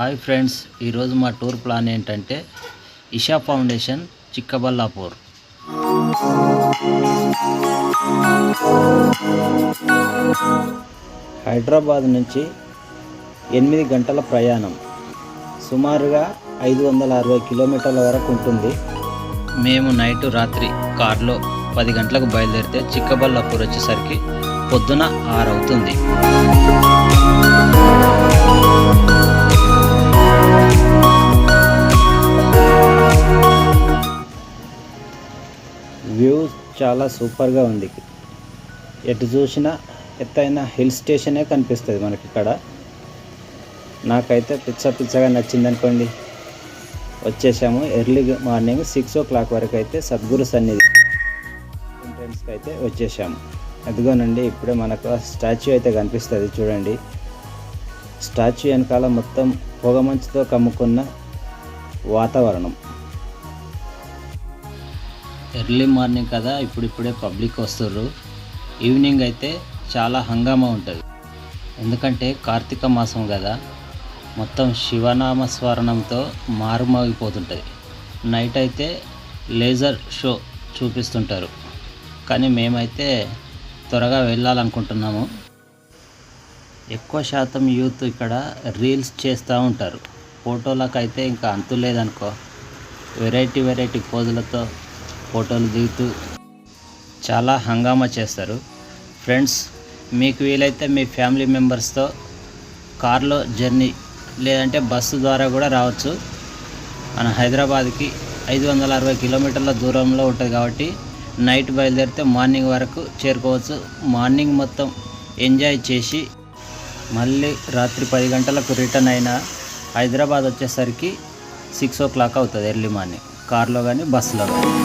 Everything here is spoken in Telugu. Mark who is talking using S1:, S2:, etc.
S1: హాయ్ ఫ్రెండ్స్, ఈరోజు మా టూర్ ప్లాన్ ఏంటంటే ఇషా ఫౌండేషన్ చిక్కబల్లాపూర్. హైదరాబాద్ నుంచి 8 గంటల ప్రయాణం, సుమారుగా 560 కిలోమీటర్ల వరకు ఉంటుంది. మేము రాత్రి కార్లో 10 గంటలకు బయలుదేరితే చిక్కబల్లాపూర్ వచ్చేసరికి పొద్దున 6 అవుతుంది. వ్యూ చాలా సూపర్గా ఉంది. ఎటు చూసినా ఎత్తైన హిల్ స్టేషనే కనిపిస్తుంది మనకి ఇక్కడ. నాకైతే పిచ్చగా నచ్చింది అనుకోండి. వచ్చేసాము ఎర్లీ మార్నింగ్ 6 o'clock వరకు అయితే సద్గురు సన్నిధి ఎంట్రన్స్కి అయితే వచ్చేసాము. అదిగోనండి, ఇప్పుడే మనకు స్టాచ్యూ అయితే కనిపిస్తుంది చూడండి. స్టాచ్యూ వెనకాల మొత్తం పొగమంచుతో కమ్ముకున్న వాతావరణం. ఎర్లీ మార్నింగ్ కదా, ఇప్పుడిప్పుడే పబ్లిక్ వస్తుర్రు. ఈవినింగ్ అయితే చాలా హంగామా ఉంటుంది, ఎందుకంటే కార్తీక మాసం కదా, మొత్తం శివనామ స్మరణంతో మారుమోగిపోతుంటుంది. నైట్ అయితే లేజర్ షో చూపిస్తుంటారు, కానీ మేమైతే త్వరగా వెళ్ళాలనుకుంటున్నాము. ఎక్కువ శాతం యూత్ ఇక్కడ రీల్స్ చేస్తూ ఉంటారు. ఫోటోలకు అయితే ఇంకా అంతు లేదనుకో. వెరైటీ పోజులతో ఫోటోలు దిగుతూ చాలా హంగామా చేస్తారు. ఫ్రెండ్స్, మీకు వీలైతే మీ ఫ్యామిలీ మెంబర్స్తో కార్లో జర్నీ లేదంటే బస్సు ద్వారా కూడా రావచ్చు. మన హైదరాబాద్కి 560 కిలోమీటర్ల దూరంలో ఉంటుంది కాబట్టి నైట్ బయలుదేరితే మార్నింగ్ వరకు చేరుకోవచ్చు. మార్నింగ్ మొత్తం ఎంజాయ్ చేసి మళ్ళీ రాత్రి 10 గంటలకు రిటర్న్ అయినా హైదరాబాద్ వచ్చేసరికి 6 o'clock అవుతుంది ఎర్లీ మార్నింగ్, కార్లో కానీ బస్సులో కానీ.